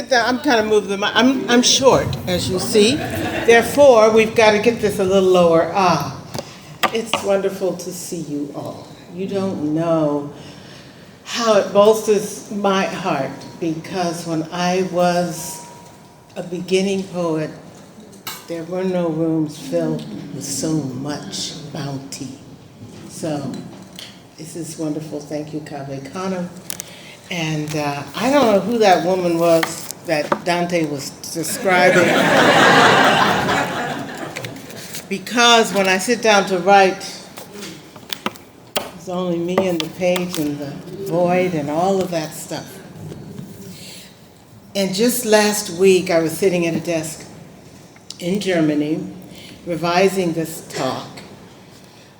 sit down. I'm kind of moving the mic. I'm short, as you see. Therefore, we've got to get this a little lower. It's wonderful to see you all. You don't know how it bolsters my heart, because when I was a beginning poet, there were no rooms filled with so much bounty. So this is wonderful. Thank you, Canem. And I don't know who that woman was that Dante was describing. Because when I sit down to write, it's only me and the page and the void and all of that stuff. And just last week, I was sitting at a desk in Germany, revising this talk,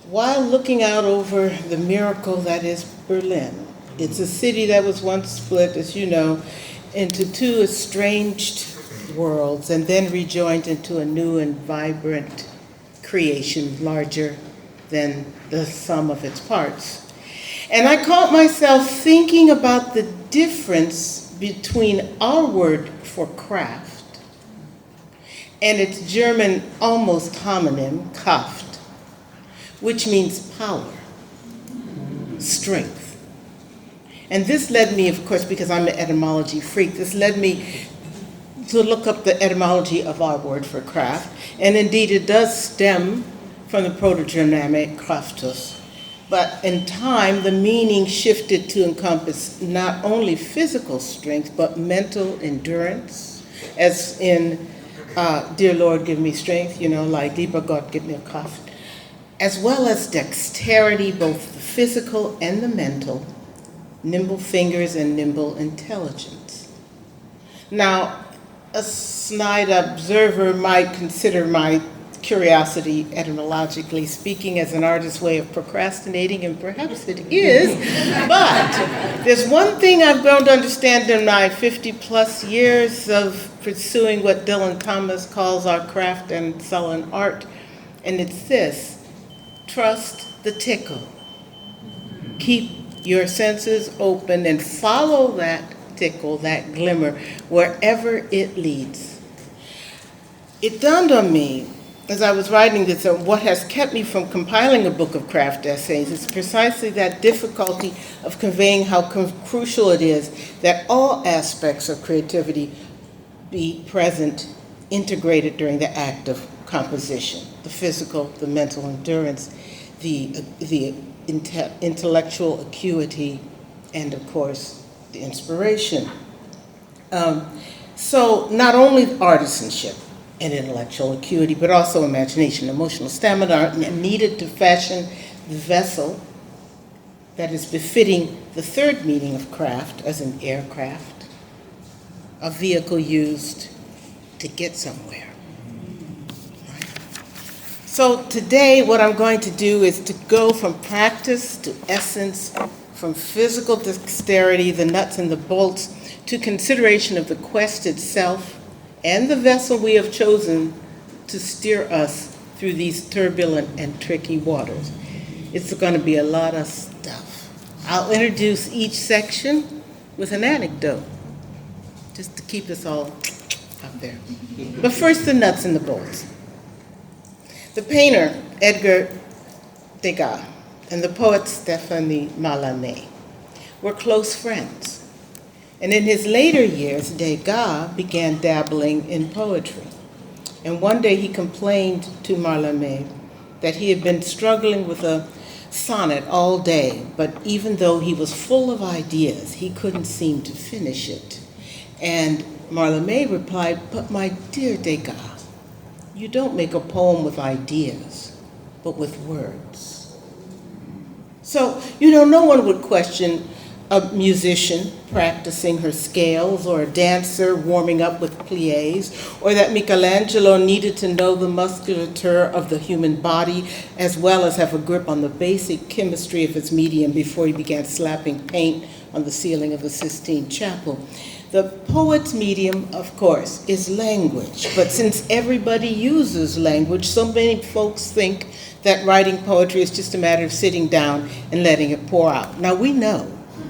while looking out over the miracle that is Berlin. It's a city that was once split, as you know, into two estranged worlds and then rejoined into a new and vibrant creation, larger than the sum of its parts. And I caught myself thinking about the difference between our word for craft and its German almost homonym, Kraft, which means power, strength. And this led me, of course, because I'm an etymology freak, this led me to look up the etymology of our word for craft. And indeed, it does stem from the Proto-Germanic craftus. But in time, the meaning shifted to encompass not only physical strength, but mental endurance, as in Dear Lord, give me strength, like Lieber Gott, give me Kraft, as well as dexterity, both the physical and the mental, nimble fingers and nimble intelligence. Now, a snide observer might consider my curiosity, etymologically speaking, as an artist's way of procrastinating, and perhaps it is, but there's one thing I've grown to understand in my 50-plus years of pursuing what Dylan Thomas calls our craft and sullen art, and it's this: trust the tickle. Keep your senses open and follow that tickle, that glimmer, wherever it leads. It dawned on me as I was writing this that what has kept me from compiling a book of craft essays is precisely that difficulty of conveying how crucial it is that all aspects of creativity be present, integrated during the act of composition: the physical, the mental endurance, the intellectual acuity, and of course, the inspiration. So not only artisanship and intellectual acuity, but also imagination, emotional stamina are needed to fashion the vessel that is befitting the third meaning of craft, as in aircraft, a vehicle used to get somewhere. So today, what I'm going to do is to go from practice to essence, from physical dexterity, the nuts and the bolts, to consideration of the quest itself and the vessel we have chosen to steer us through these turbulent and tricky waters. It's going to be a lot of stuff. I'll introduce each section with an anecdote, just to keep us all up there. But first, the nuts and the bolts. The painter, Edgar Degas, and the poet, Stéphane Mallarmé, were close friends. And in his later years, Degas began dabbling in poetry. And one day he complained to Mallarmé that he had been struggling with a sonnet all day, but even though he was full of ideas, he couldn't seem to finish it. And Mallarmé replied, "But my dear Degas, you don't make a poem with ideas, but with words." So, no one would question a musician practicing her scales, or a dancer warming up with pliés, or that Michelangelo needed to know the musculature of the human body as well as have a grip on the basic chemistry of its medium before he began slapping paint on the ceiling of the Sistine Chapel. The poet's medium, of course, is language, but since everybody uses language, so many folks think that writing poetry is just a matter of sitting down and letting it pour out. Now, we know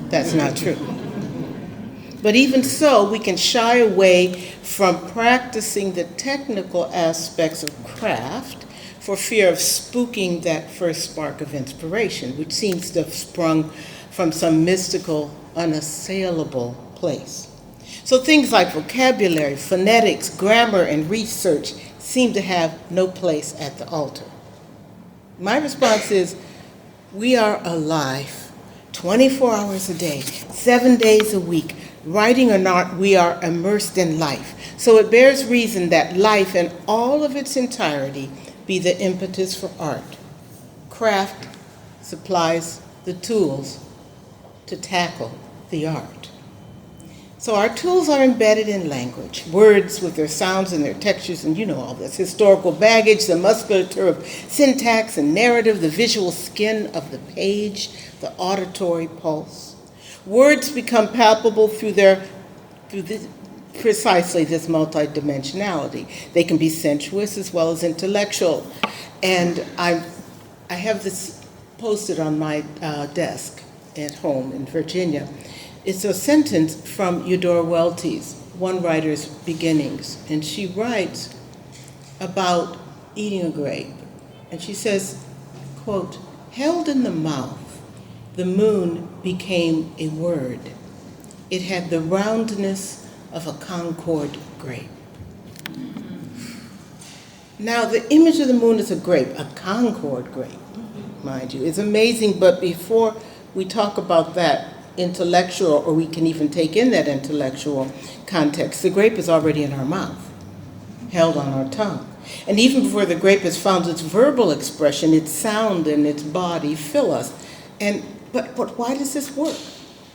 that's not true. But even so, we can shy away from practicing the technical aspects of craft for fear of spooking that first spark of inspiration, which seems to have sprung from some mystical, unassailable place. So things like vocabulary, phonetics, grammar, and research seem to have no place at the altar. My response is, we are alive 24 hours a day, 7 days a week. Writing or not, we are immersed in life. So it bears reason that life in all of its entirety be the impetus for art. Craft supplies the tools to tackle the art. So our tools are embedded in language, words with their sounds and their textures, and you know all this, historical baggage, the musculature of syntax and narrative, the visual skin of the page, the auditory pulse. Words become palpable through precisely this multidimensionality. They can be sensuous as well as intellectual. And I have this posted on my desk at home in Virginia. It's a sentence from Eudora Welty's One Writer's Beginnings. And she writes about eating a grape. And she says, quote, "Held in the mouth, the moon became a word. It had the roundness of a Concord grape." Now, the image of the moon is a grape, a Concord grape, mind you. It's amazing, but before we talk about that intellectual, or we can even take in that intellectual context, the grape is already in our mouth, held on our tongue. And even before the grape has found its verbal expression, its sound and its body fill us. But why does this work?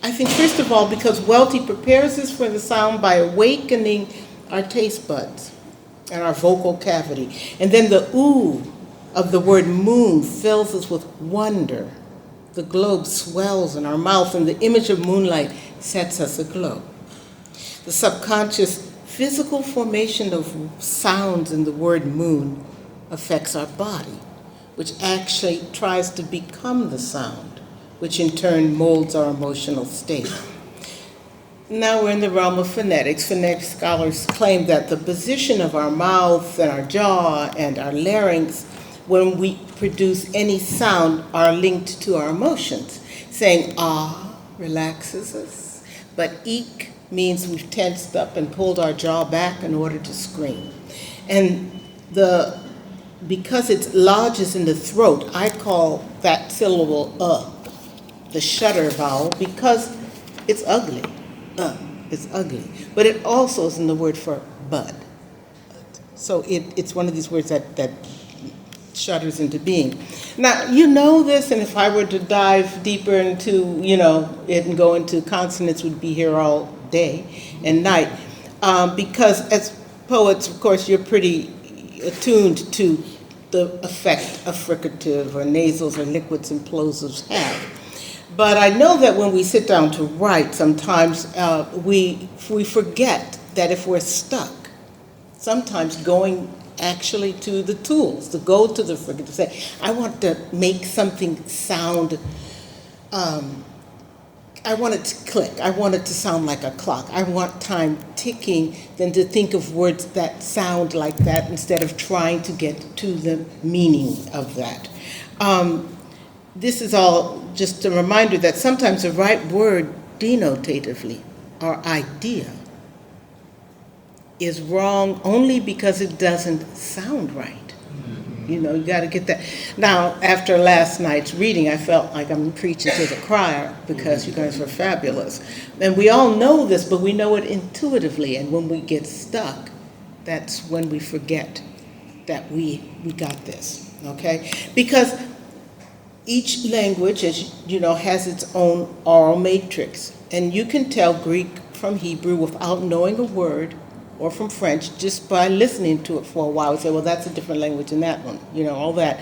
I think, first of all, because Welty prepares us for the sound by awakening our taste buds and our vocal cavity. And then the ooh of the word moon fills us with wonder. The globe swells in our mouth, and the image of moonlight sets us aglow. The subconscious physical formation of sounds in the word moon affects our body, which actually tries to become the sound, which in turn molds our emotional state. Now we're in the realm of phonetics. Phonetic scholars claim that the position of our mouth and our jaw and our larynx when we produce any sound are linked to our emotions. Saying ah relaxes us, but eek means we've tensed up and pulled our jaw back in order to scream. And because it lodges in the throat, I call that syllable the shudder vowel, because it's ugly. It's ugly. But it also is in the word for bud. So it's one of these words that shudders into being. Now, you know this, and if I were to dive deeper into, it and go into consonants, we'd be here all day and night. Because as poets, of course, you're pretty attuned to the effect a fricative or nasals or liquids and plosives have. But I know that when we sit down to write, sometimes we forget that if we're stuck, sometimes going actually to the tools, to go to the fricative, to say, I want to make something sound, I want it to click, I want it to sound like a clock, I want time ticking, than to think of words that sound like that instead of trying to get to the meaning of that. This is all just a reminder that sometimes the right word denotatively, or idea, is wrong only because it doesn't sound right. You got to get that. Now, after last night's reading, I felt like I'm preaching to the choir because you guys were fabulous. And we all know this, but we know it intuitively. And when we get stuck, that's when we forget that we got this, okay? Because each language, as you know, has its own oral matrix. And you can tell Greek from Hebrew without knowing a word, or from French, just by listening to it for a while. We say, well, that's a different language than that one, all that.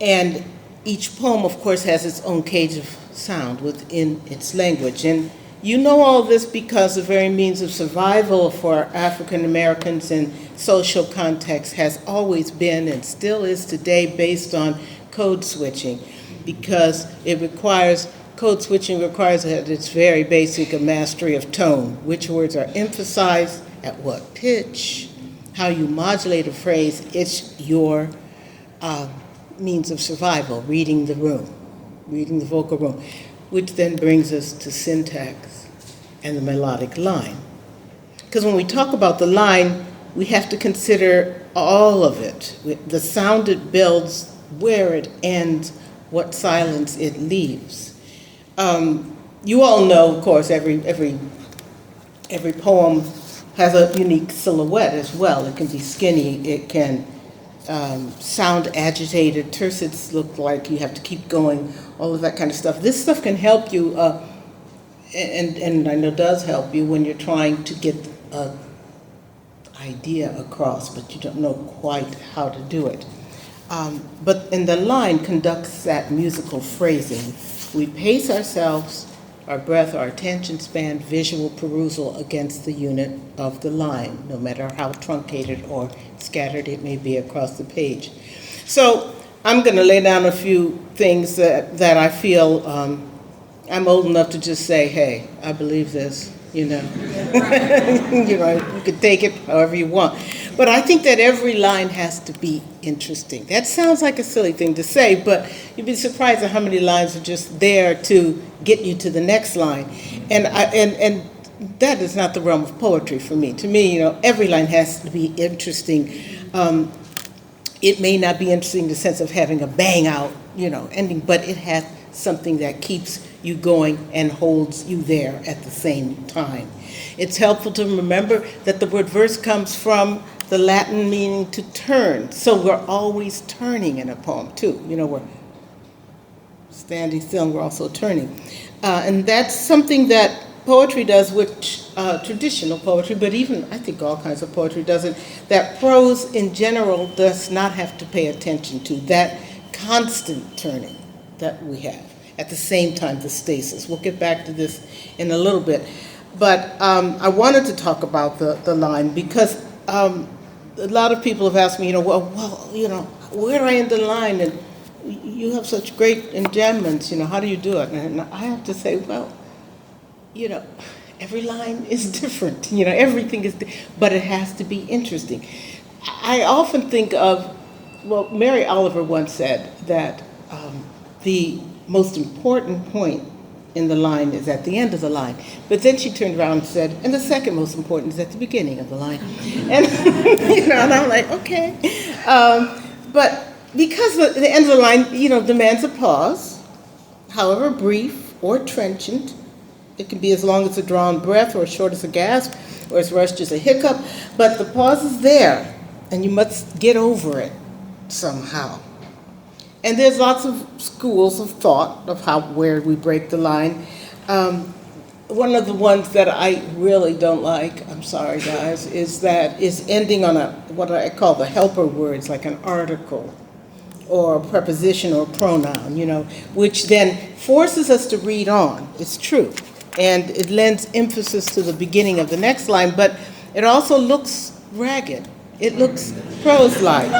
And each poem, of course, has its own cage of sound within its language. And you know all this because the very means of survival for African Americans in social context has always been and still is today based on code switching, because it requires Code switching requires at its very basic a mastery of tone, which words are emphasized, at what pitch, how you modulate a phrase. It's your means of survival, reading the room, reading the vocal room, which then brings us to syntax and the melodic line. Because when we talk about the line, we have to consider all of it, the sound it builds, where it ends, what silence it leaves. You all know, of course, every poem has a unique silhouette as well. It can be skinny, it can sound agitated, tercets look like you have to keep going, all of that kind of stuff. This stuff can help you, and I know does help you when you're trying to get an idea across, but you don't know quite how to do it. But in the line conducts that musical phrasing. We pace ourselves, our breath, our attention span, visual perusal against the unit of the line, no matter how truncated or scattered it may be across the page. So I'm going to lay down a few things that I feel I'm old enough to just say, hey, I believe this, you know. You know, you can take it however you want. But I think that every line has to be interesting. That sounds like a silly thing to say, but you'd be surprised at how many lines are just there to get you to the next line. And that is not the realm of poetry for me. To me, you know, every line has to be interesting. It may not be interesting in the sense of having a bang out, you know, ending, but it has something that keeps you going and holds you there at the same time. It's helpful to remember that the word verse comes from the Latin meaning to turn. So we're always turning in a poem too. You know, we're standing still and we're also turning. And that's something that poetry does, which traditional poetry, but even I think all kinds of poetry doesn't, that prose in general does not have to pay attention to, that constant turning that we have. At the same time, the stasis. We'll get back to this in a little bit. But I wanted to talk about the line because a lot of people have asked me, you know, well, you know, where do I end the line? And you have such great enjambments, you know, how do you do it? And I have to say, well, you know, every line is different. You know, everything is, but it has to be interesting. I often think of, well, Mary Oliver once said that the most important point in the line is at the end of the line. But then she turned around and said, and the second most important is at the beginning of the line. And, you know, and I'm like, okay. But because the end of the line, you know, demands a pause, however brief or trenchant. It can be as long as a drawn breath or as short as a gasp or as rushed as a hiccup. But the pause is there, and you must get over it somehow. And there's lots of schools of thought of where we break the line. One of the ones that I really don't like, I'm sorry guys, is ending on what I call the helper words, like an article or a preposition or a pronoun, you know, which then forces us to read on. It's true. And it lends emphasis to the beginning of the next line, but it also looks ragged. It looks prose-like.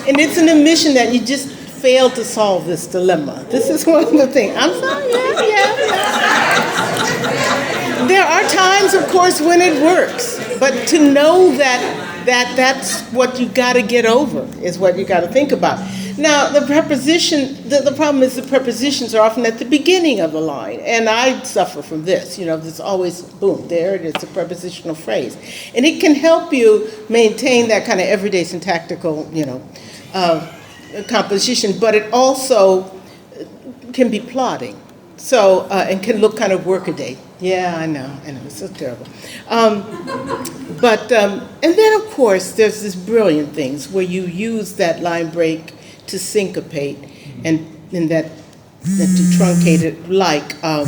And it's an admission that you just failed to solve this dilemma. This is one of the things. I'm sorry, yeah. There are times, of course, when it works. But to know that's what you got to get over is what you got to think about. Now, the preposition, the problem is the prepositions are often at the beginning of the line. And I suffer from this. You know, there's always, boom, there it is, a prepositional phrase. And it can help you maintain that kind of everyday syntactical, you know, composition, but it also can be plotting. So, and can look kind of workaday. Yeah, I know, it's so terrible. And then of course, there's this brilliant things where you use that line break to syncopate and that to truncate it, like, of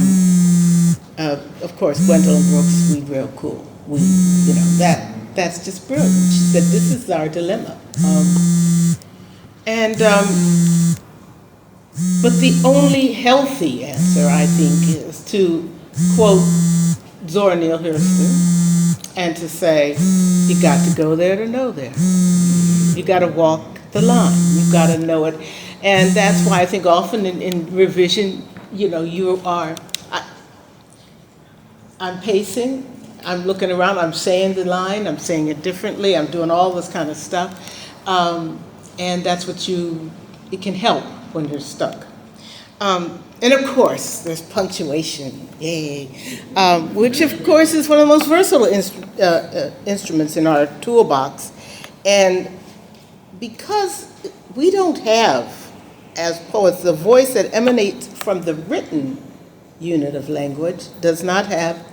course, Gwendolyn Brooks, We Real Cool. You know, that's just brilliant. She said, this is our dilemma. But the only healthy answer, I think, is to quote Zora Neale Hurston and to say, you got to go there to know there. You got to walk the line. You got to know it. And that's why I think often in revision, I'm pacing, I'm looking around, I'm saying the line, I'm saying it differently, I'm doing all this kind of stuff. And that's it can help when you're stuck. And of course, there's punctuation, yay, which of course is one of the most versatile instruments in our toolbox. And because we don't have, as poets, the voice that emanates from the written unit of language does not have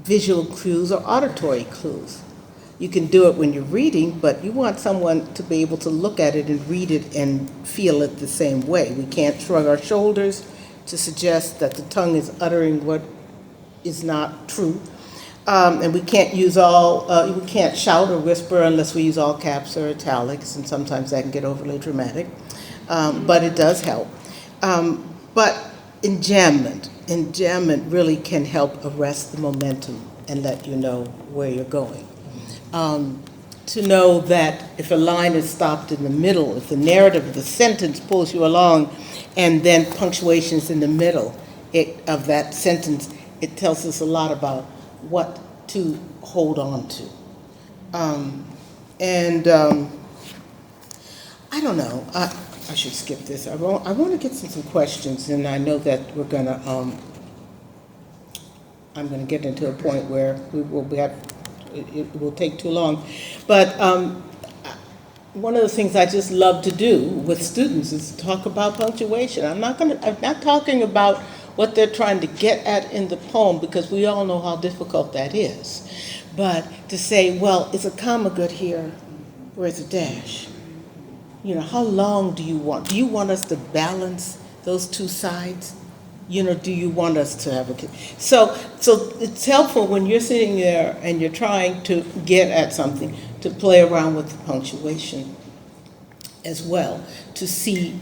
visual clues or auditory clues. You can do it when you're reading, but you want someone to be able to look at it and read it and feel it the same way. We can't shrug our shoulders to suggest that the tongue is uttering what is not true. And we can't we can't shout or whisper unless we use all caps or italics, and sometimes that can get overly dramatic, but it does help. But enjambment really can help arrest the momentum and let you know where you're going. To know that if a line is stopped in the middle, if the narrative of the sentence pulls you along, and then punctuation is in the middle of that sentence, it tells us a lot about what to hold on to. I don't know, I should skip this. I want to get some questions, and I know that we're going to, I'm going to get into a point where it will take too long. But one of the things I just love to do with students is talk about punctuation. I'm not talking about what they're trying to get at in the poem, because we all know how difficult that is. But to say, well, is a comma good here, or is a dash? How long do you want? Do you want us to balance those two sides? Do you want us to have a... So it's helpful when you're sitting there and you're trying to get at something, to play around with the punctuation as well, to see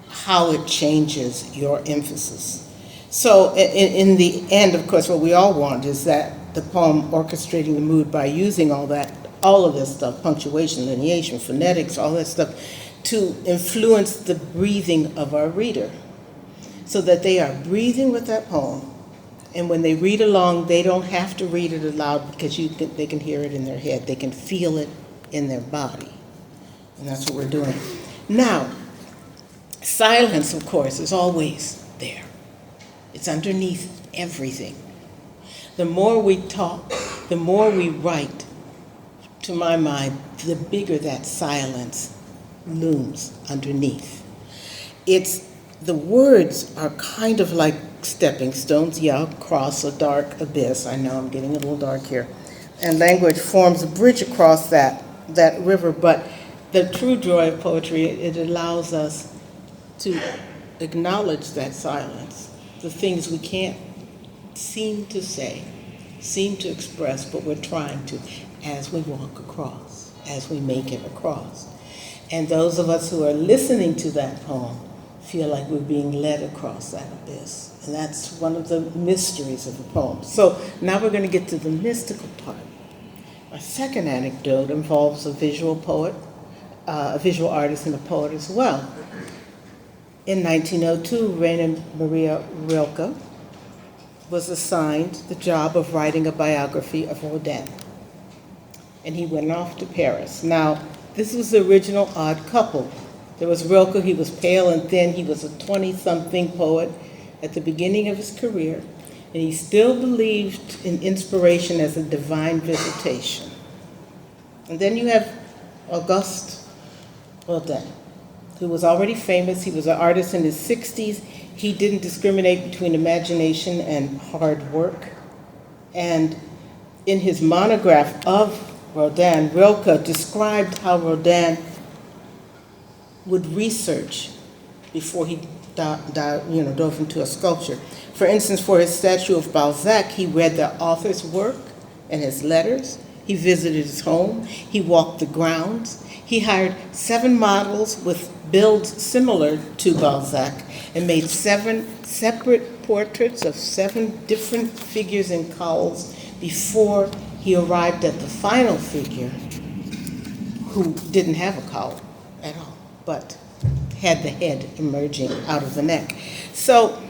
how it changes your emphasis. So in the end, of course, what we all want is that the poem orchestrating the mood by using all of this stuff, punctuation, lineation, phonetics, all that stuff, to influence the breathing of our reader, so that they are breathing with that poem. And when they read along, they don't have to read it aloud, because they can hear it in their head. They can feel it in their body. And that's what we're doing. Now, silence, of course, is always there. It's underneath everything. The more we talk, the more we write, to my mind, the bigger that silence looms underneath. The words are kind of like stepping stones, across a dark abyss. I know I'm getting a little dark here. And language forms a bridge across that river, but the true joy of poetry, it allows us to acknowledge that silence, the things we can't seem to say, seem to express, but we're trying to, as we walk across, as we make it across. And those of us who are listening to that poem feel like we're being led across that abyss. And that's one of the mysteries of the poem. So now we're going to get to the mystical part. Our second anecdote involves a visual poet, a visual artist and a poet as well. In 1902, Rainer Maria Rilke was assigned the job of writing a biography of Rodin. And he went off to Paris. Now, this was the original odd couple. There was Rilke, he was pale and thin, he was a 20-something poet at the beginning of his career, and he still believed in inspiration as a divine visitation. And then you have Auguste Rodin, who was already famous. He was an artist in his 60s. He didn't discriminate between imagination and hard work. And in his monograph of Rodin, Rilke described how Rodin would research before he dove into a sculpture. For instance, for his statue of Balzac, he read the author's work and his letters. He visited his home. He walked the grounds. He hired 7 models with builds similar to Balzac and made 7 separate portraits of 7 different figures in cowls before he arrived at the final figure, who didn't have a cowl at all. But had the head emerging out of the neck. So,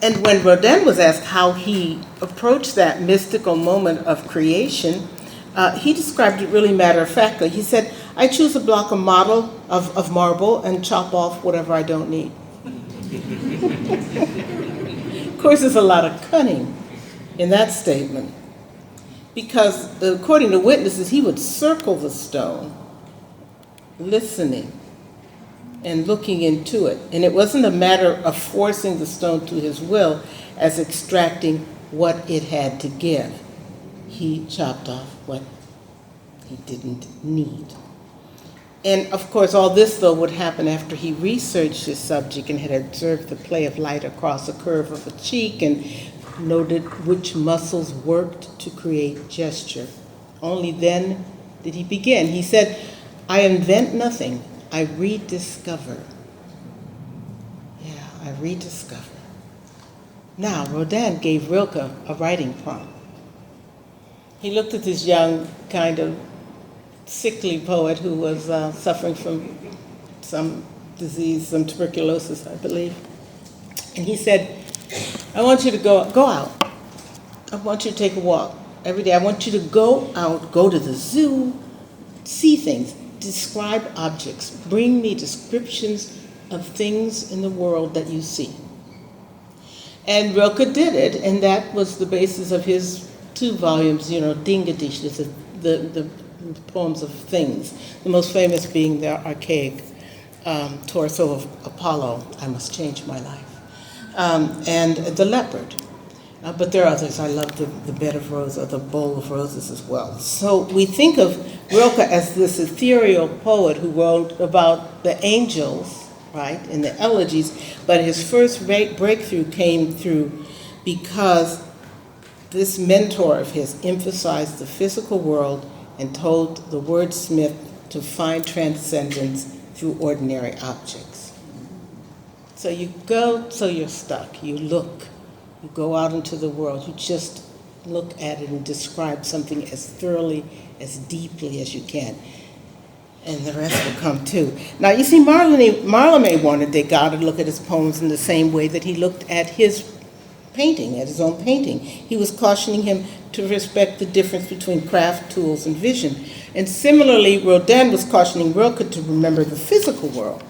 and when Rodin was asked how he approached that mystical moment of creation, he described it really matter-of-factly. He said, I choose a block of of marble and chop off whatever I don't need. Of course, there's a lot of cunning in that statement, because according to witnesses, he would circle the stone, listening and looking into it. And it wasn't a matter of forcing the stone to his will as extracting what it had to give. He chopped off what he didn't need. And of course, all this, though, would happen after he researched his subject and had observed the play of light across a curve of a cheek and noted which muscles worked to create gesture. Only then did he begin. He said, I invent nothing, I rediscover. Yeah, I rediscover. Now, Rodin gave Rilke a writing prompt. He looked at this young, kind of sickly poet who was suffering from some disease, some tuberculosis, I believe. And he said, I want you to go out. I want you to take a walk every day. I want you to go out, go to the zoo, see things, describe objects. Bring me descriptions of things in the world that you see. And Rilke did it, and that was the basis of his 2 volumes, Dinggedichte, the poems of things, the most famous being the archaic torso of Apollo, I Must Change My Life, and The Leopard. But there are others. I love the Bed of Roses, or the Bowl of Roses as well. So we think of Rilke as this ethereal poet who wrote about the angels, right, in the elegies, but his first breakthrough came through because this mentor of his emphasized the physical world and told the wordsmith to find transcendence through ordinary objects. So you go, so you're stuck. You look. You go out into the world. You just look at it and describe something as thoroughly, as deeply as you can. And the rest will come too. Now, you see, Mallarmé wanted Degas to look at his poems in the same way that he looked at his painting, at his own painting. He was cautioning him to respect the difference between craft, tools, and vision. And similarly, Rodin was cautioning Rilke to remember the physical world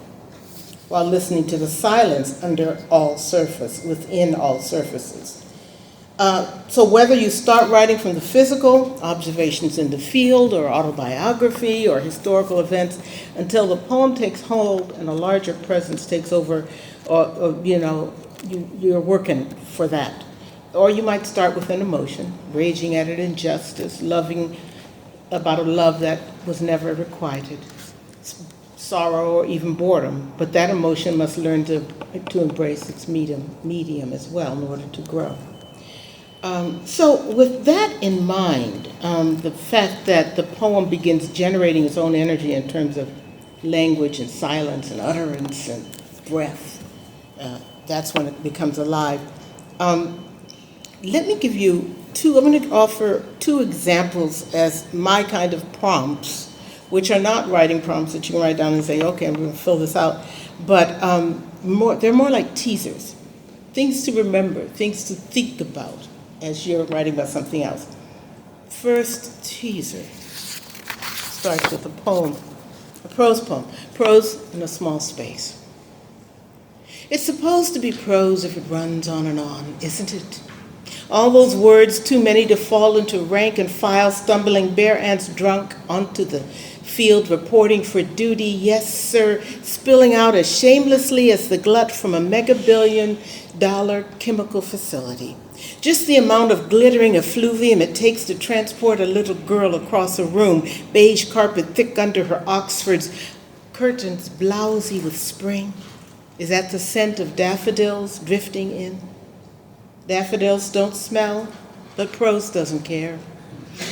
while listening to the silence within all surfaces. So whether you start writing from the physical, observations in the field, or autobiography, or historical events, until the poem takes hold and a larger presence takes over, you're working for that. Or you might start with an emotion, raging at an injustice, loving about a love that was never requited, sorrow or even boredom, but that emotion must learn to embrace its medium as well in order to grow. So with that in mind, the fact that the poem begins generating its own energy in terms of language and silence and utterance and breath, that's when it becomes alive. Let me give you I'm going to offer 2 examples as my kind of prompts, which are not writing prompts that you can write down and say, okay, I'm going to fill this out, but they're more like teasers, things to remember, things to think about as you're writing about something else. First teaser starts with a poem, a prose poem, prose in a small space. It's supposed to be prose if it runs on and on, isn't it? All those words, too many to fall into rank and file, stumbling bare ants drunk onto the field, reporting for duty, yes, sir, spilling out as shamelessly as the glut from a mega-billion-dollar chemical facility. Just the amount of glittering effluvium it takes to transport a little girl across a room, beige carpet thick under her Oxfords, curtains blousy with spring. Is that the scent of daffodils drifting in? Daffodils don't smell, but prose doesn't care.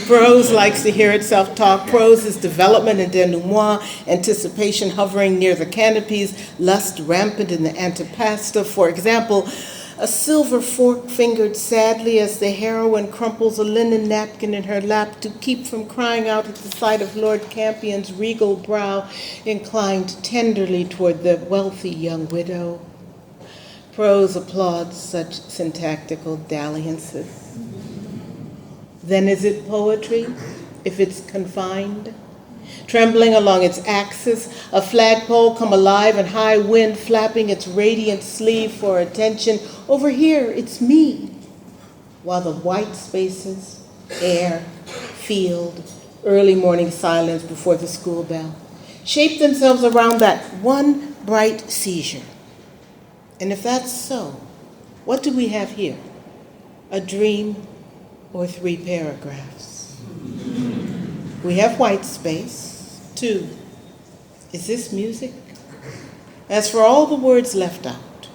Prose likes to hear itself talk. Prose is development and denouement, anticipation hovering near the canopies, lust rampant in the antepasta. For example, a silver fork fingered sadly as the heroine crumples a linen napkin in her lap to keep from crying out at the sight of Lord Campion's regal brow inclined tenderly toward the wealthy young widow. Prose applauds such syntactical dalliances. Then is it poetry, if it's confined? Trembling along its axis, a flagpole come alive in high wind, flapping its radiant sleeve for attention. Over here, it's me. While the white spaces, air, field, early morning silence before the school bell, shape themselves around that one bright seizure. And if that's so, what do we have here? A dream or 3 paragraphs? We have white space. 2, is this music? As for all the words left out,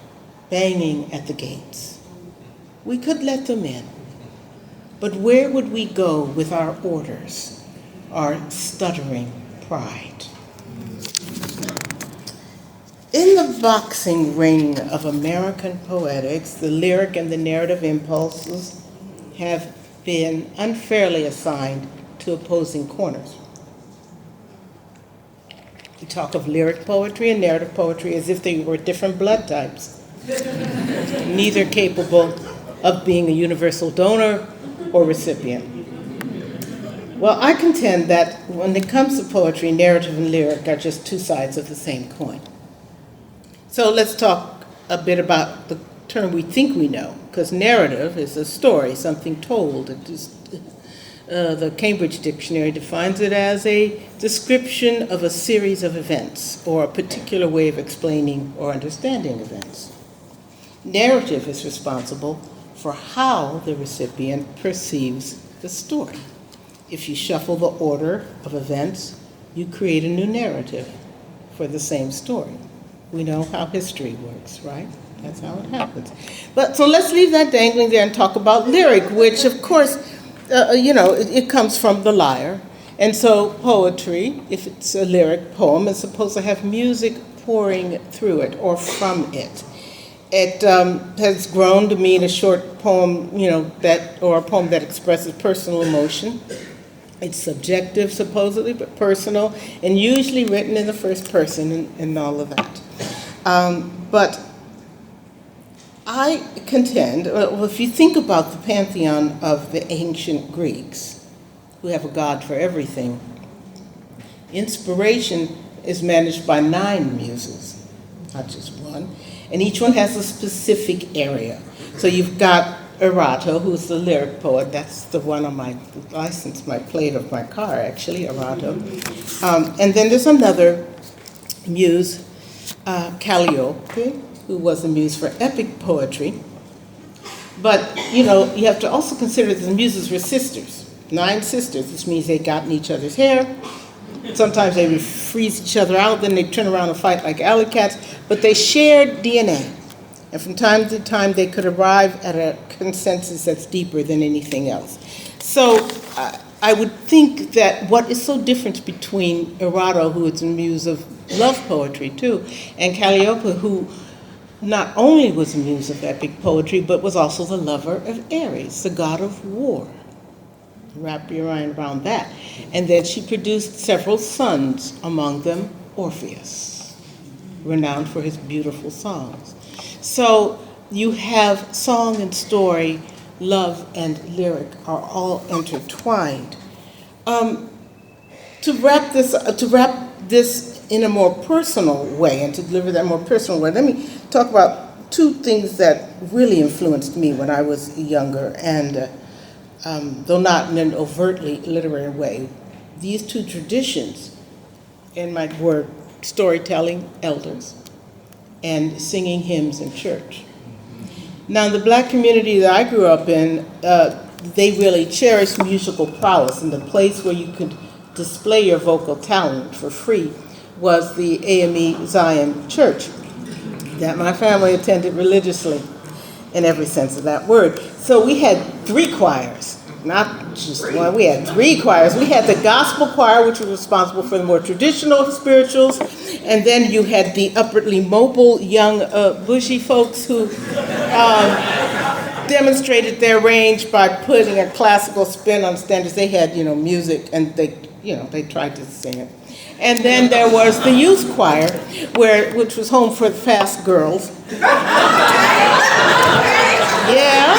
banging at the gates, we could let them in. But where would we go with our orders, our stuttering pride? In the boxing ring of American poetics, the lyric and the narrative impulses have been unfairly assigned to opposing corners. We talk of lyric poetry and narrative poetry as if they were different blood types, neither capable of being a universal donor or recipient. Well, I contend that when it comes to poetry, narrative and lyric are just 2 sides of the same coin. So let's talk a bit about the term we think we know, because narrative is a story, something told. It is, the Cambridge Dictionary defines it as a description of a series of events or a particular way of explaining or understanding events. Narrative is responsible for how the recipient perceives the story. If you shuffle the order of events, you create a new narrative for the same story. We know how history works, right? That's how it happens. But so let's leave that dangling there and talk about lyric, which of course, it comes from the lyre. And so poetry, if it's a lyric poem, is supposed to have music pouring through it or from it. It has grown to mean a short poem, or a poem that expresses personal emotion. It's subjective, supposedly, but personal, and usually written in the first person and all of that. But I contend, well, if you think about the pantheon of the ancient Greeks, who have a god for everything, inspiration is managed by 9 muses, not just one, and each one has a specific area. So you've got Erato, who's the lyric poet. That's the one on my license, my plate of my car, actually, Erato. And then there's another muse, Calliope, who was a muse for epic poetry. But, you have to also consider that the muses were sisters, 9 sisters. This means they got in each other's hair. Sometimes they would freeze each other out, then they'd turn around and fight like alley cats. But they shared DNA. And from time to time, they could arrive at a consensus that's deeper than anything else. So I would think that what is so different between Erato, who is a muse of love poetry too, and Calliope, who not only was a muse of epic poetry, but was also the lover of Ares, the god of war. Wrap your mind around that. And then she produced several sons, among them Orpheus, renowned for his beautiful songs. So you have song and story, love and lyric are all intertwined. To wrap this in a more personal way and to deliver that more personal way, let me talk about 2 things that really influenced me when I was younger, and though not in an overtly literary way. These 2 traditions in my were storytelling, elders, and singing hymns in church. Now, in the Black community that I grew up in, they really cherished musical prowess, and the place where you could display your vocal talent for free was the AME Zion Church that my family attended religiously in every sense of that word. So we had 3 choirs, not just one, we had 3 choirs. We had the gospel choir, which was responsible for the more traditional spirituals, and then you had the upwardly mobile young bushy folks who demonstrated their range by putting a classical spin on standards. They had, music, and they tried to sing it. And then there was the youth choir, which was home for the fast girls. Yeah.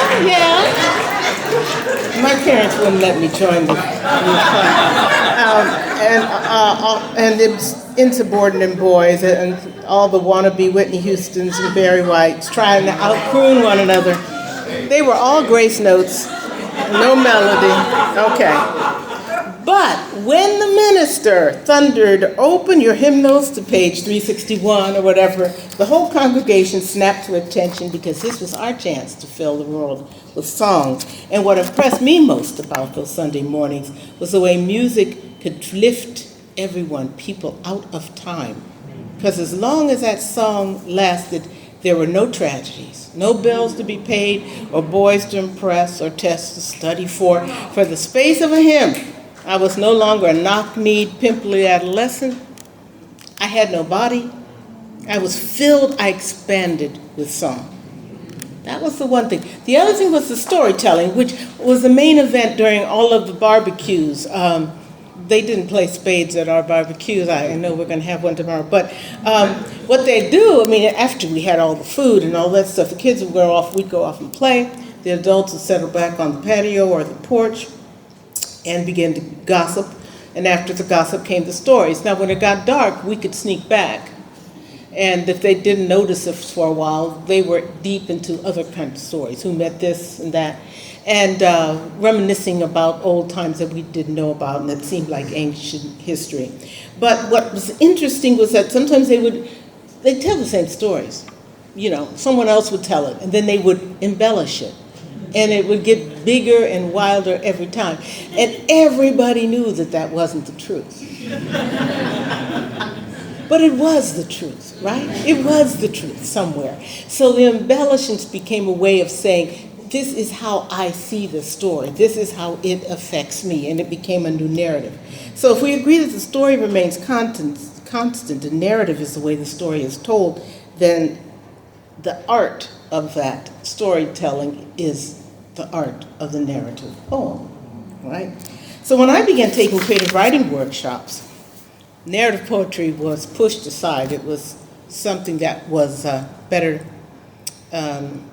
My parents wouldn't let me join the youth choir. And it was insubordinate boys and all the wannabe Whitney Houstons and Barry Whites trying to out-croon one another. They were all grace notes, no melody. Okay. But when the minister thundered, "Open your hymnals to page 361 or whatever," the whole congregation snapped to attention because this was our chance to fill the world with songs. And what impressed me most about those Sunday mornings was the way music could lift people out of time. Because as long as that song lasted, there were no tragedies, no bills to be paid, or boys to impress, or tests to study for. For the space of a hymn, I was no longer a knock-kneed, pimply adolescent. I had no body. I was filled, I expanded with song. That was the one thing. The other thing was the storytelling, which was the main event during all of the barbecues. They didn't play spades at our barbecues. I know we're going to have one tomorrow. But what they do, after we had all the food and all that stuff, the kids would go off, we'd go off and play. The adults would settle back on the patio or the porch and begin to gossip. And after the gossip came the stories. Now, when it got dark, we could sneak back. And if they didn't notice us for a while, they were deep into other kinds of stories, who met this and that, and reminiscing about old times that we didn't know about and that seemed like ancient history. But what was interesting was that sometimes they'd tell the same stories. Someone else would tell it, and then they would embellish it. And it would get bigger and wilder every time. And everybody knew that that wasn't the truth. But it was the truth, right? It was the truth somewhere. So the embellishments became a way of saying, this is how I see the story. This is how it affects me. And it became a new narrative. So if we agree that the story remains constant, the narrative is the way the story is told, then the art of that storytelling is the art of the narrative poem, right? So when I began taking creative writing workshops, narrative poetry was pushed aside. It was something that was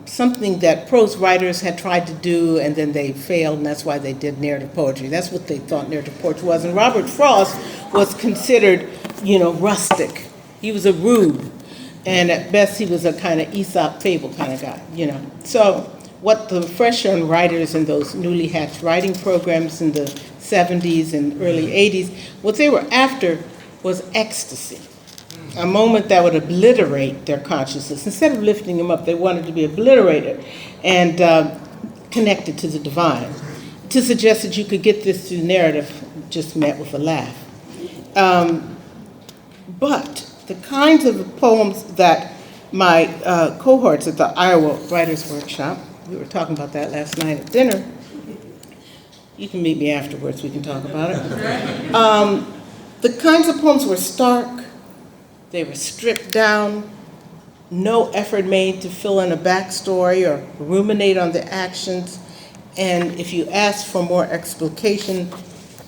something that prose writers had tried to do, and then they failed, and that's why they did narrative poetry. That's what they thought narrative poetry was. And Robert Frost was considered, rustic. He was a rube, and at best he was a kind of Aesop fable kind of guy, So what the freshman writers in those newly hatched writing programs in the 70s and early 80s, what they were after was ecstasy, a moment that would obliterate their consciousness. Instead of lifting them up, they wanted to be obliterated and connected to the divine. To suggest that you could get this through narrative just met with a laugh. But the kinds of poems that my cohorts at the Iowa Writers Workshop, we were talking about that last night at dinner. You can meet me afterwards, we can talk about it. The kinds of poems were stark, they were stripped down, no effort made to fill in a backstory or ruminate on the actions, and if you asked for more explication,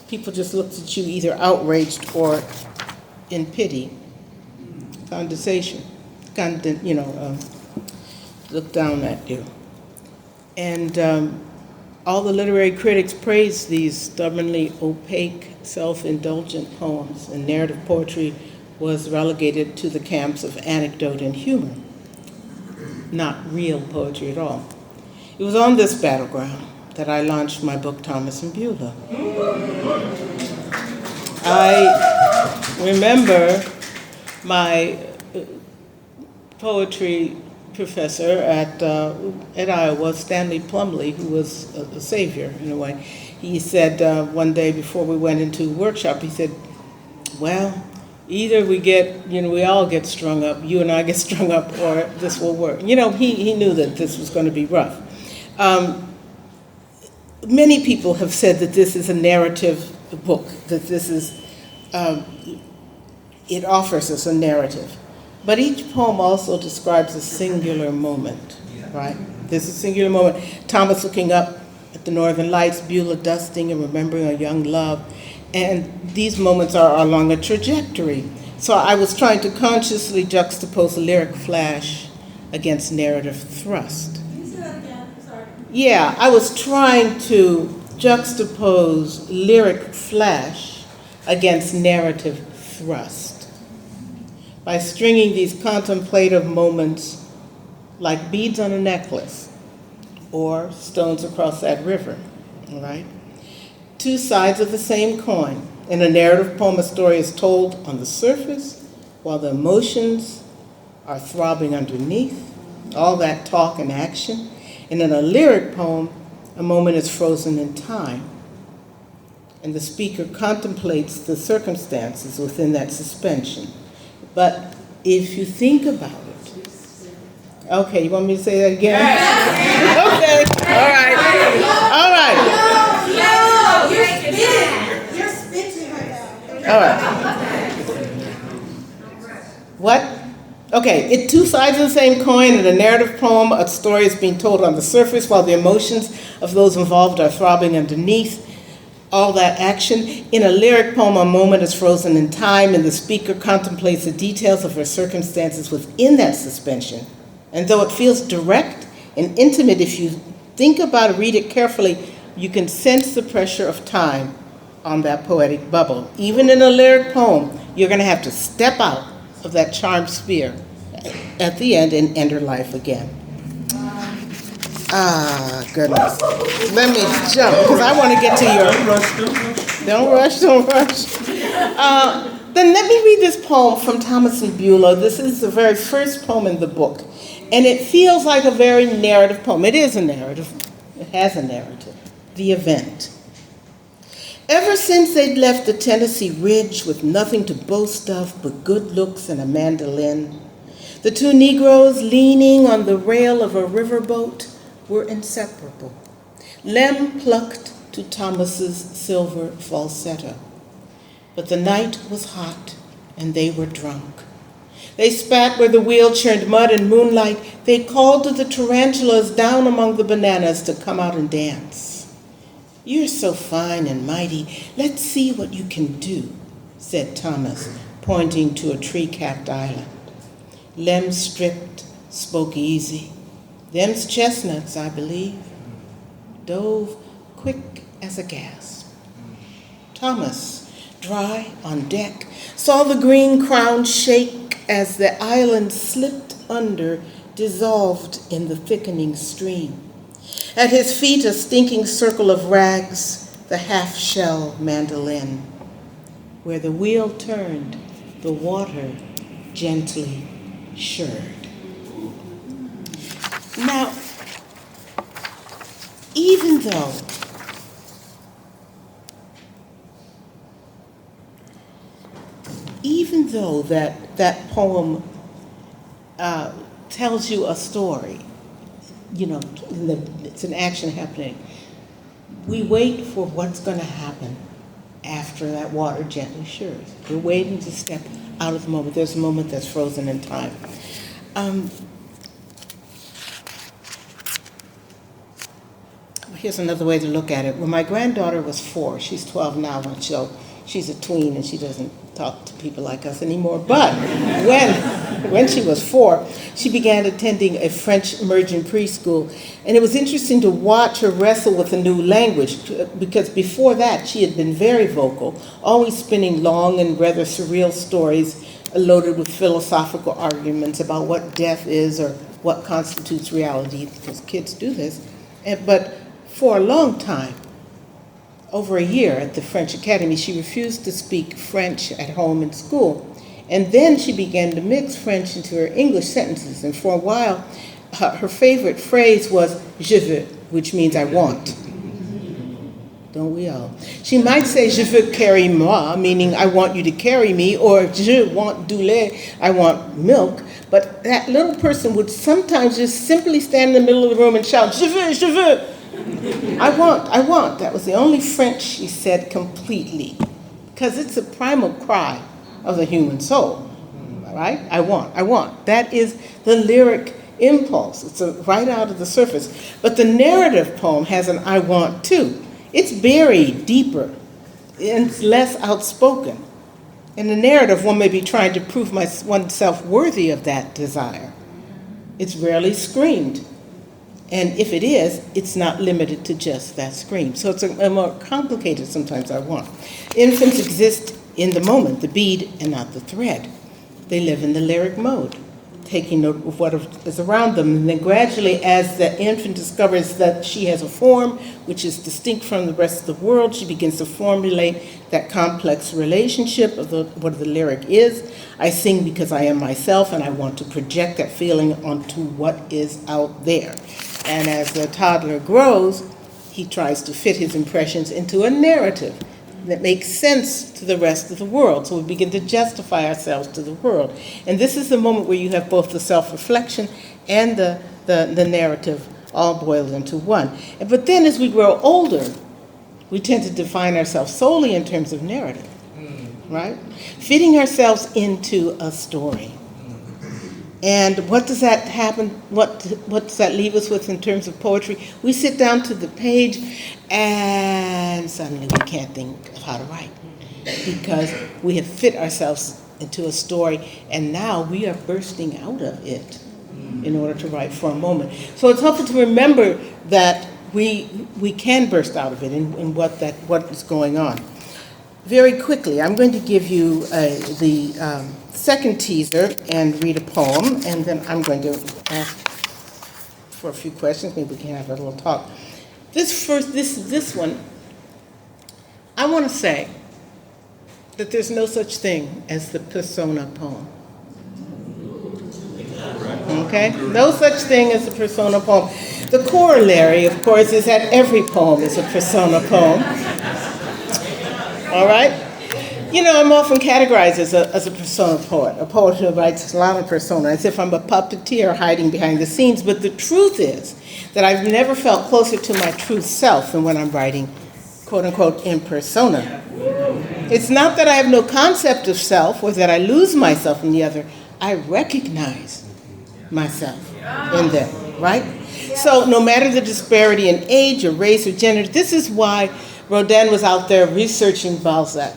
people just looked at you either outraged or in pity, condescension, looked down at you. And all the literary critics praised these stubbornly opaque, self-indulgent poems, and narrative poetry was relegated to the camps of anecdote and humor, not real poetry at all. It was on this battleground that I launched my book, Thomas and Beulah. I remember my poetry professor at Iowa, Stanley Plumley, who was a savior in a way. He said one day before we went into workshop, he said, well, either we all get strung up, you and I get strung up, or this will work. He knew that this was going to be rough. Many people have said that this is a narrative book, that this is, it offers us a narrative. But each poem also describes a singular moment. Yeah. right? There's a singular moment. Thomas looking up at the northern lights, Beulah dusting and remembering a young love. And these moments are along a trajectory. So I was trying to consciously juxtapose a lyric flash against narrative thrust. Can you say that again? Sorry. Yeah, I was trying to juxtapose lyric flash against narrative thrust by stringing these contemplative moments like beads on a necklace or stones across that river, all right? Two sides of the same coin. In a narrative poem, a story is told on the surface while the emotions are throbbing underneath, all that talk and action. And in a lyric poem, a moment is frozen in time, and the speaker contemplates the circumstances within that suspension. But if you think about it, okay, you want me to say that again? Okay, all right. No, you're spitting right now. All right. What? Okay, two sides of the same coin. In a narrative poem, a story is being told on the surface while the emotions of those involved are throbbing underneath, all that action. In a lyric poem, a moment is frozen in time and the speaker contemplates the details of her circumstances within that suspension. And though it feels direct and intimate, if you think about it, read it carefully, you can sense the pressure of time on that poetic bubble. Even in a lyric poem, you're going to have to step out of that charmed sphere at the end and enter life again. Ah, goodness. Let me jump, because I want to get to your... Don't rush. Then let me read this poem from Thomas and Beulah. This is the very first poem in the book. And it feels like a very narrative poem. It is a narrative. It has a narrative. The event. Ever since they'd left the Tennessee Ridge with nothing to boast of but good looks and a mandolin, the two Negroes leaning on the rail of a riverboat were inseparable. Lem plucked to Thomas's silver falsetto. But the night was hot and they were drunk. They spat where the wheel churned mud and moonlight. They called to the tarantulas down among the bananas to come out and dance. You're so fine and mighty. Let's see what you can do, said Thomas, pointing to a tree-capped island. Lem stripped, spoke easy. Them's chestnuts, I believe. Dove quick as a gasp. Thomas, dry on deck, saw the green crown shake as the island slipped under, dissolved in the thickening stream. At his feet, a stinking circle of rags, the half-shell mandolin. Where the wheel turned, the water gently shirred. Now, even though that poem tells you a story, you know, it's an action happening, we wait for what's going to happen after that water gently shirrs. We're waiting to step out of the moment. There's a moment that's frozen in time. Here's another way to look at it. When my granddaughter was 4, she's 12 now, so she's a tween and she doesn't talk to people like us anymore. But when she was 4, she began attending a French immersion preschool. And it was interesting to watch her wrestle with a new language, because before that she had been very vocal, always spinning long and rather surreal stories loaded with philosophical arguments about what death is or what constitutes reality, because kids do this. But for a long time, over a year at the French Academy, she refused to speak French at home in school. And then she began to mix French into her English sentences. And for a while, her favorite phrase was je veux, which means I want. Don't we all? She might say je veux carry moi, meaning I want you to carry me, or je want du lait, I want milk. But that little person would sometimes just simply stand in the middle of the room and shout, je veux, je veux. I want. That was the only French she said completely, because it's a primal cry of the human soul, all right? I want. That is the lyric impulse. It's right out of the surface. But the narrative poem has an I want to. It's buried deeper and it's less outspoken. In the narrative, one may be trying to prove oneself worthy of that desire. It's rarely screamed. And if it is, it's not limited to just that scream. So it's a more complicated sometimes I want. Infants exist in the moment, the bead and not the thread. They live in the lyric mode, taking note of what is around them. And then gradually, as the infant discovers that she has a form which is distinct from the rest of the world, she begins to formulate that complex relationship of what the lyric is. I sing because I am myself, and I want to project that feeling onto what is out there. And as the toddler grows, he tries to fit his impressions into a narrative that makes sense to the rest of the world. So we begin to justify ourselves to the world. And this is the moment where you have both the self-reflection and the narrative all boiled into one. But then as we grow older, we tend to define ourselves solely in terms of narrative, right? Fitting ourselves into a story. And what does that happen? What does that leave us with in terms of poetry? We sit down to the page and suddenly we can't think of how to write because we have fit ourselves into a story and now we are bursting out of it in order to write for a moment. So it's helpful to remember that we can burst out of it in what is going on. Very quickly, I'm going to give you the second teaser and read a poem, and then I'm going to ask for a few questions. Maybe we can have a little talk. This one, I want to say that there's no such thing as the persona poem. Okay? No such thing as a persona poem. The corollary, of course, is that every poem is a persona poem. All right? You know, I'm often categorized as a persona poet, a poet who writes a lot of persona, as if I'm a puppeteer hiding behind the scenes. But the truth is that I've never felt closer to my true self than when I'm writing, quote unquote, in persona. It's not that I have no concept of self or that I lose myself in the other. I recognize myself in them, right? So no matter the disparity in age or race or gender, this is why Rodin was out there researching Balzac.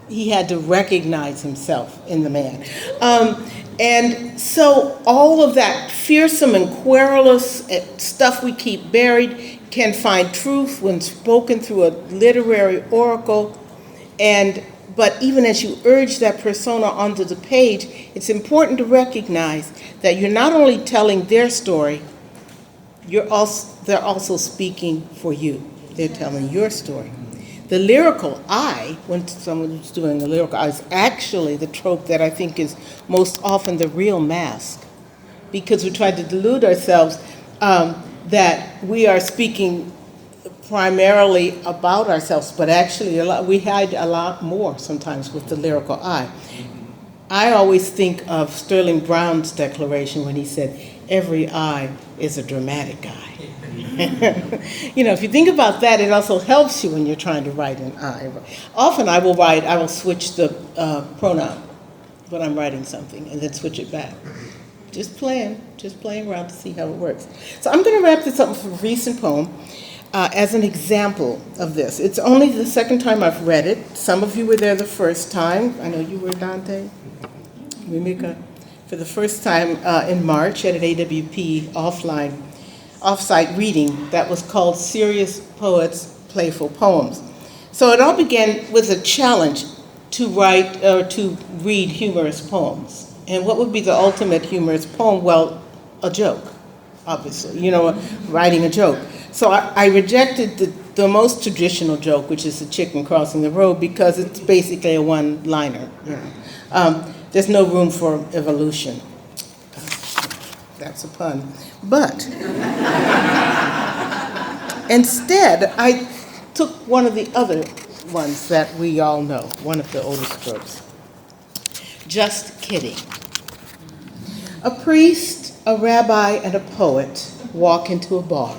He had to recognize himself in the man. And so all of that fearsome and querulous stuff we keep buried can find truth when spoken through a literary oracle. But even as you urge that persona onto the page, it's important to recognize that you're not only telling their story, they're also speaking for you. They're telling your story. The lyrical I, when someone is doing a lyrical I, is actually the trope that I think is most often the real mask. Because we try to delude ourselves that we are speaking primarily about ourselves, but actually we hide a lot more sometimes with the lyrical I. I always think of Sterling Brown's declaration when he said, every I is a dramatic I. You know, if you think about that, it also helps you when you're trying to write an I. Often I will switch the pronoun when I'm writing something and then switch it back. Just playing around to see how it works. So I'm going to wrap this up with a recent poem as an example of this. It's only the second time I've read it. Some of you were there the first time. I know you were, Dante, Mimika, for the first time in March at an AWP off-site reading that was called Serious Poets, Playful Poems. So it all began with a challenge to write or to read humorous poems. And what would be the ultimate humorous poem? Well, a joke, obviously, you know, writing a joke. So I rejected the most traditional joke, which is the chicken crossing the road, because it's basically a one-liner. You know. There's no room for evolution. That's a pun. But instead, I took one of the other ones that we all know, one of the oldest tropes. Just kidding. A priest, a rabbi, and a poet walk into a bar.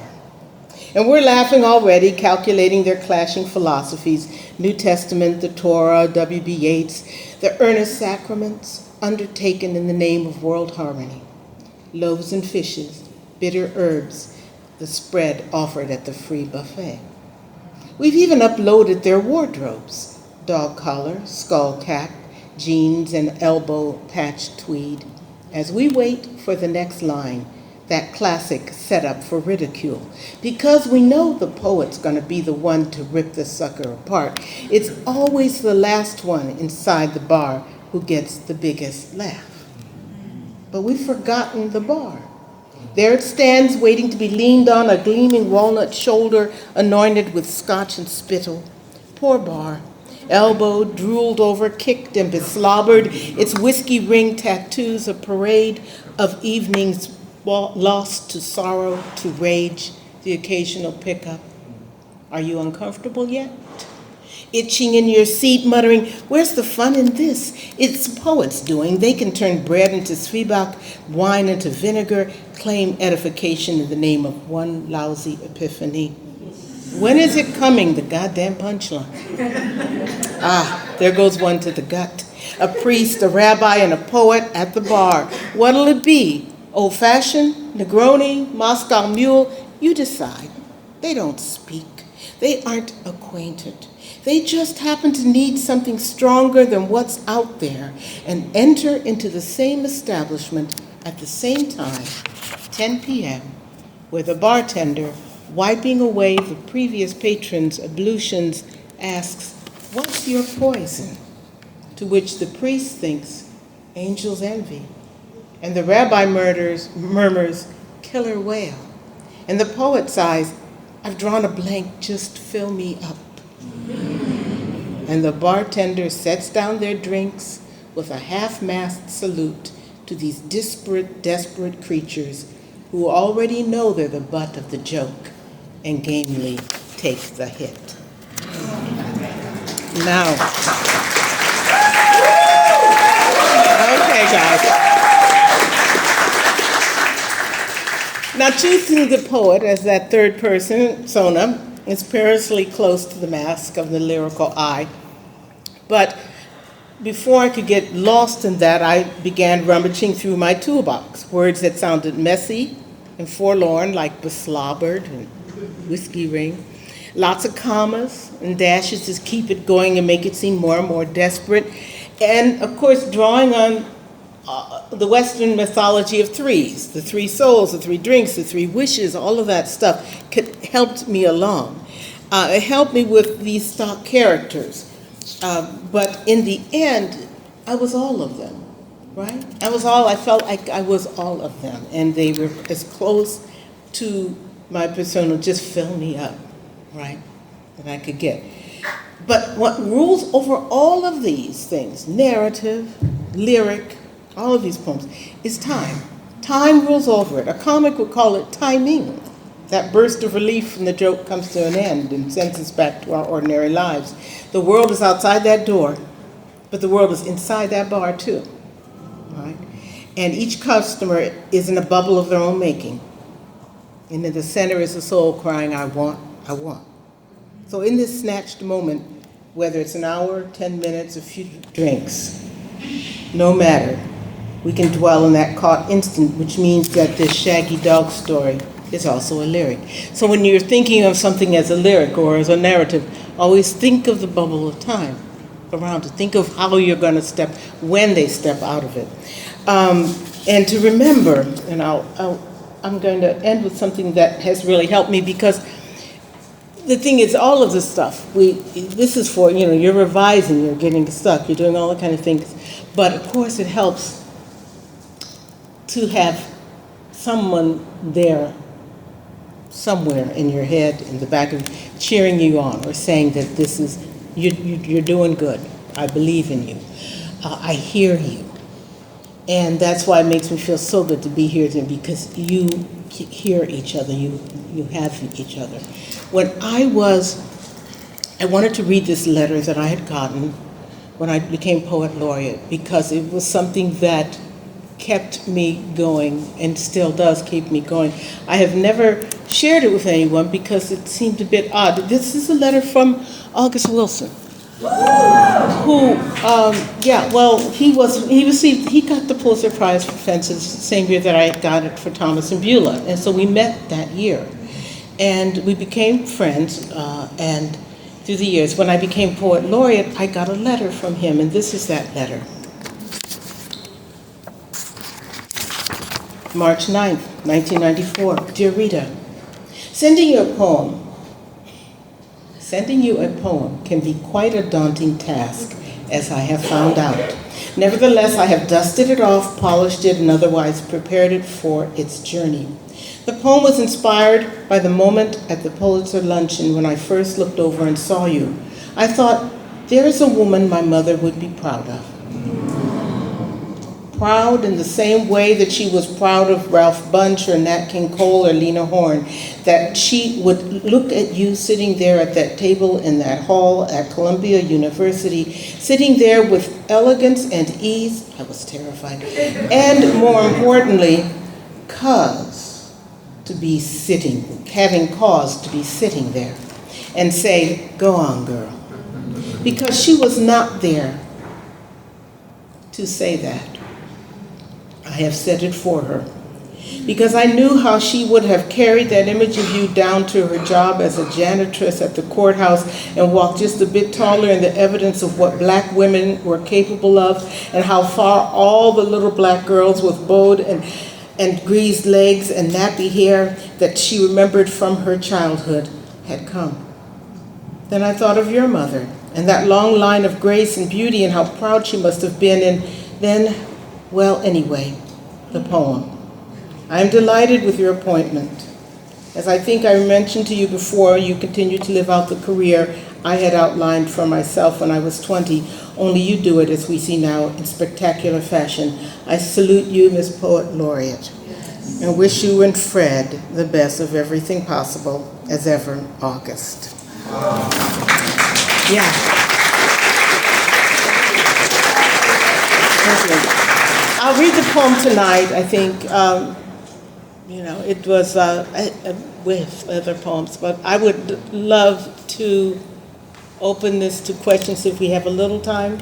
And we're laughing already, calculating their clashing philosophies, New Testament, the Torah, W.B. Yeats, the earnest sacraments undertaken in the name of world harmony. loaves and fishes, bitter herbs, the spread offered at the free buffet. We've even uploaded their wardrobes, dog collar, skull cap, jeans, and elbow-patched tweed, as we wait for the next line, that classic setup for ridicule, because we know the poet's going to be the one to rip the sucker apart. It's always the last one inside the bar who gets the biggest laugh. But we've forgotten the bar. There it stands, waiting to be leaned on, a gleaming walnut shoulder anointed with scotch and spittle. Poor bar, elbowed, drooled over, kicked and beslobbered, its whiskey ring tattoos a parade of evenings lost to sorrow, to rage, the occasional pickup. Are you uncomfortable yet? Itching in your seat, muttering, where's the fun in this? It's poets doing. They can turn bread into zwieback, wine into vinegar, claim edification in the name of one lousy epiphany. When is it coming, the goddamn punchline? There goes one to the gut. A priest, a rabbi, and a poet at the bar. What'll it be? Old-fashioned, Negroni, Moscow Mule? You decide. They don't speak. They aren't acquainted. They just happen to need something stronger than what's out there and enter into the same establishment at the same time, 10 p.m., where the bartender, wiping away the previous patron's ablutions, asks, what's your poison? To which the priest thinks, angel's envy. And the rabbi murmurs, killer whale. And the poet sighs, I've drawn a blank, just fill me up. And the bartender sets down their drinks with a half-mast salute to these disparate, desperate creatures who already know they're the butt of the joke and gamely take the hit. Now, okay, guys. Now, choosing the poet as that third person, Sona, is perilously close to the mask of the lyrical eye. But before I could get lost in that, I began rummaging through my toolbox, words that sounded messy and forlorn, like beslobbered and whiskey ring. Lots of commas and dashes to keep it going and make it seem more and more desperate. And, of course, drawing on the Western mythology of threes, the three souls, the three drinks, the three wishes, all of that stuff helped me along. It helped me with these stock characters. But in the end, I was all of them, right? I felt like I was all of them. And they were as close to my persona, just fill me up, right, that I could get. But what rules over all of these things, narrative, lyric, all of these poems, is time. Time rules over it. A comic would call it timing. That burst of relief from the joke comes to an end and sends us back to our ordinary lives. The world is outside that door, but the world is inside that bar too, right? And each customer is in a bubble of their own making. And in the center is the soul crying, I want, I want. So in this snatched moment, whether it's an hour, 10 minutes, a few drinks, no matter, we can dwell in that caught instant, which means that this shaggy dog story is also a lyric. So when you're thinking of something as a lyric or as a narrative, always think of the bubble of time around it. Think of how you're going to step, when they step out of it. And to remember, and I'm going to end with something that has really helped me, because the thing is, all of this stuff, this is for, you're revising, you're getting stuck, you're doing all the kind of things. But of course it helps to have someone there somewhere in your head, in the back of cheering you on, or saying that this is, you're doing good. I believe in you. I hear you. And that's why it makes me feel so good to be here today, because you hear each other, you have each other. When I wanted to read this letter that I had gotten when I became poet laureate, because it was something that kept me going and still does keep me going. I have never shared it with anyone because it seemed a bit odd. This is a letter from August Wilson, who, yeah, well, he got the Pulitzer Prize for Fences the same year that I got it for Thomas and Beulah, and so we met that year. And we became friends, and through the years, when I became poet laureate, I got a letter from him, and this is that letter. March 9th, 1994. Dear Rita, sending you a poem can be quite a daunting task, as I have found out. Nevertheless, I have dusted it off, polished it, and otherwise prepared it for its journey. The poem was inspired by the moment at the Pulitzer luncheon when I first looked over and saw you. I thought, there is a woman my mother would be proud of. Proud in the same way that she was proud of Ralph Bunche or Nat King Cole or Lena Horne, that she would look at you sitting there at that table in that hall at Columbia University, sitting there with elegance and ease. I was terrified. And more importantly, having cause to be sitting there and say, go on, girl. Because she was not there to say that. I have said it for her. Because I knew how she would have carried that image of you down to her job as a janitress at the courthouse and walked just a bit taller in the evidence of what black women were capable of, and how far all the little black girls with bowed and greased legs and nappy hair that she remembered from her childhood had come. Then I thought of your mother and that long line of grace and beauty and how proud she must have been, and then, well, anyway, the poem. I am delighted with your appointment. As I think I mentioned to you before, you continue to live out the career I had outlined for myself when I was 20, only you do it, as we see now, in spectacular fashion. I salute you, Ms. Poet Laureate, and wish you and Fred the best of everything possible, as ever, August. Yeah. I'll read the poem tonight. I think, it was with other poems, but I would love to open this to questions if we have a little time.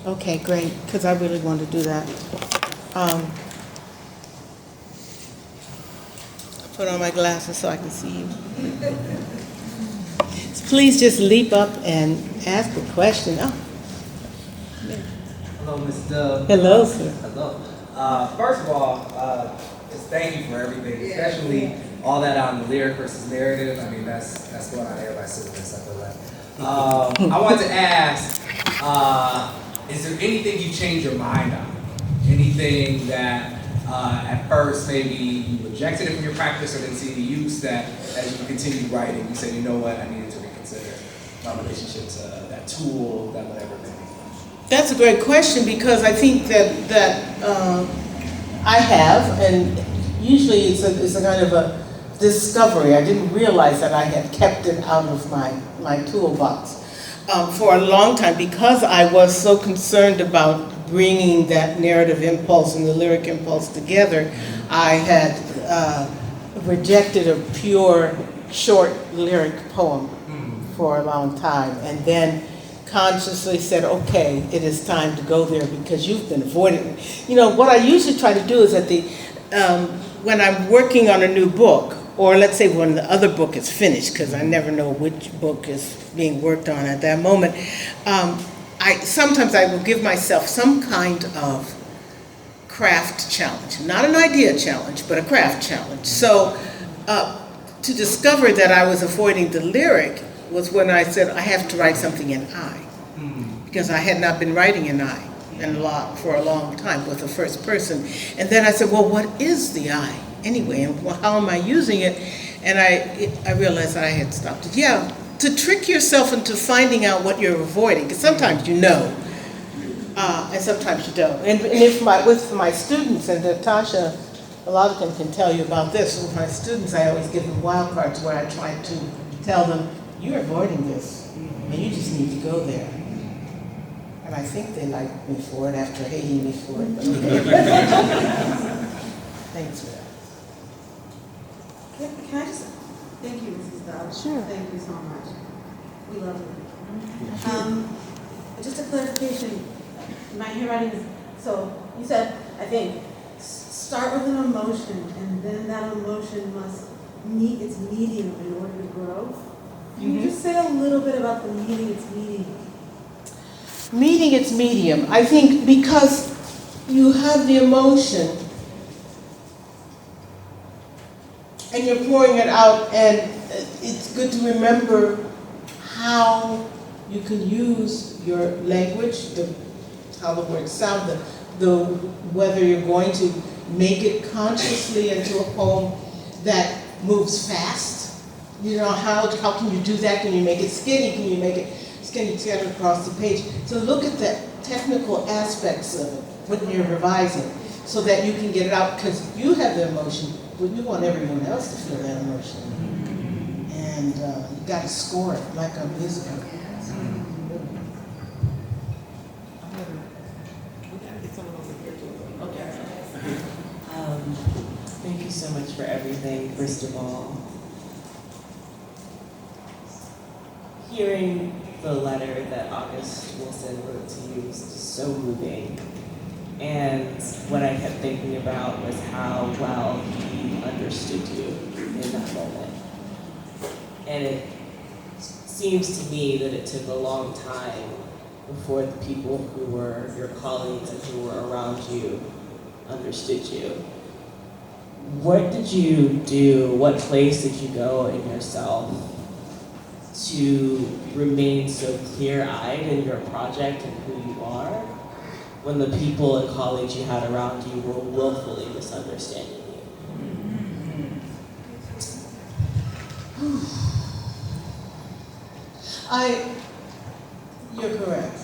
Okay, great, because I really want to do that. Put on my glasses so I can see you. Please just leap up and ask a question. Oh. Hello, Ms. Dove. Hello, sir. Hello. First of all, just thank you for everything, especially all that on the lyric versus narrative. I mean, that's going on everybody's syllabus, I feel like. I wanted to ask, is there anything you changed your mind on? Anything that at first maybe you rejected it from your practice or didn't see the use, that as you continued writing, you said, you know what, I needed to reconsider my relationship to that tool, that whatever it may be? That's a great question, because I think that I have, and usually it's a kind of a discovery. I didn't realize that I had kept it out of my toolbox for a long time, because I was so concerned about bringing that narrative impulse and the lyric impulse together. I had rejected a pure short lyric poem for a long time, and then consciously said, okay, it is time to go there because you've been avoiding it. You know, what I usually try to do is when I'm working on a new book, or let's say when the other book is finished, because I never know which book is being worked on at that moment, sometimes I will give myself some kind of craft challenge. Not an idea challenge, but a craft challenge. So to discover that I was avoiding the lyric was when I said I have to write something in I, because I had not been writing in I for a long time with the first person. And then I said, well, what is the I anyway, and how am I using it? And I realized that I had stopped it. Yeah, to trick yourself into finding out what you're avoiding, because sometimes you know, and sometimes you don't. And with my students, and Natasha, a lot of them can tell you about this, with my students I always give them wild cards where I try to tell them, you're avoiding this, and you just need to go there. And I think they like me for it after hating me for it. But okay. Thanks for that. Can I just, thank you, Mrs. Dove. Sure. Thank you so much. We love it. Just a clarification, my handwriting is, so you said, I think, start with an emotion, and then that emotion must meet its medium in order to grow. Can you just say a little bit about the meeting its medium? Meeting its medium, I think, because you have the emotion and you're pouring it out, and it's good to remember how you can use your language, how the words sound, whether you're going to make it consciously into a poem that moves fast. You know, how can you do that? Can you make it skinny? Can you make it skinny together across the page? So look at the technical aspects of it when you're revising so that you can get it out, because you have the emotion, but you want everyone else to feel that emotion. And you got to score it like a musical. Thank you so much for everything, first of all. Hearing the letter that August Wilson wrote to you was just so moving. And what I kept thinking about was how well he understood you in that moment. And it seems to me that it took a long time before the people who were your colleagues and who were around you understood you. What did you do, what place did you go in yourself to remain so clear-eyed in your project and who you are when the people and colleagues you had around you were willfully misunderstanding you? You're correct.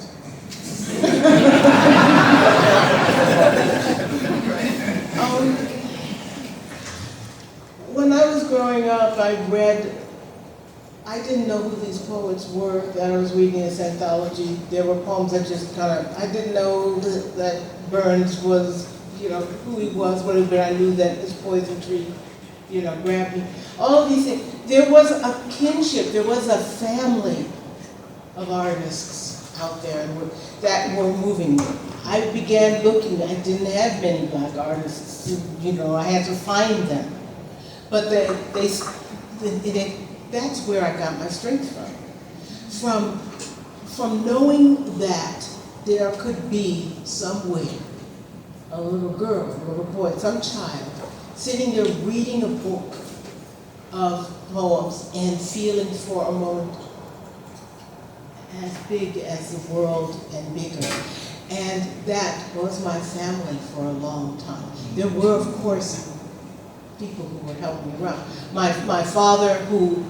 When I was growing up, I didn't know who these poets were that I was reading this anthology. There were poems that just I didn't know that Burns was, who he was, but I knew that his Poison Tree, grabbed me. All of these things. There was a kinship, there was a family of artists out there that were moving me. I began looking, I didn't have many black artists, I had to find them. But that's where I got my strength from knowing that there could be somewhere a little girl, a little boy, some child, sitting there reading a book of poems and feeling for a moment as big as the world and bigger. And that was my family for a long time. There were, of course, people who would help me around. My father, who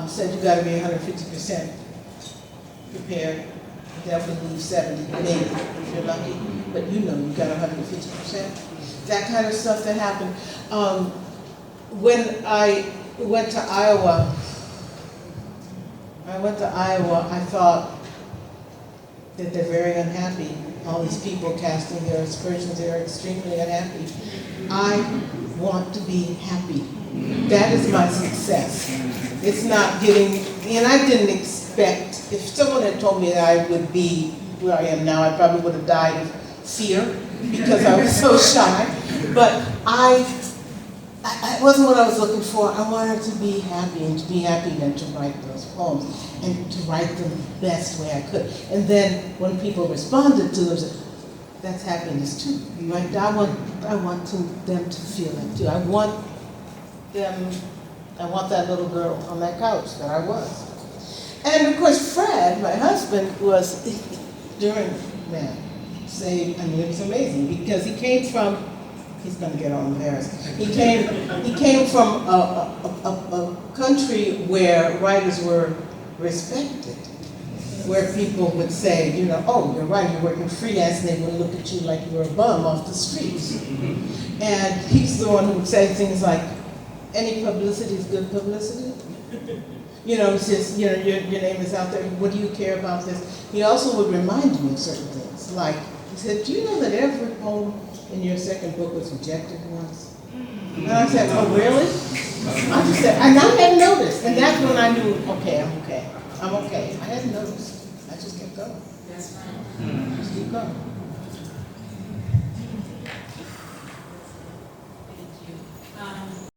said you got to be 150% prepared, that would leave 70, maybe, if you're lucky. But you got 150%. That kind of stuff that happened. When I went to Iowa, I thought that they're very unhappy. All these people casting their aspersions, they're extremely unhappy. I want to be happy. That is my success. It's not getting, and I didn't expect, if someone had told me that I would be where I am now, I probably would have died of fear because I was so shy. But it wasn't what I was looking for. I wanted to be happy, and to be happy meant to write those poems and to write them the best way I could. And then when people responded to them, said, that's happiness too. Right? I want them to feel it too. I want that little girl on that couch that I was. And of course, Fred, my husband, was it was amazing because he came from, he's going to get all embarrassed. He came from a country where writers were respected, where people would say, oh, you're right, you're working freelance, and they would look at you like you were a bum off the streets. And he's the one who would say things like, any publicity is good publicity. He says, your name is out there, what do you care about this? He also would remind me of certain things, like, he said, do you know that every poem in your second book was rejected once? And I said, oh, really? I just said, and I hadn't noticed. And that's when I knew, okay, I'm okay. I'm okay. I hadn't noticed. I just kept going. That's fine. Just keep going. Thank you.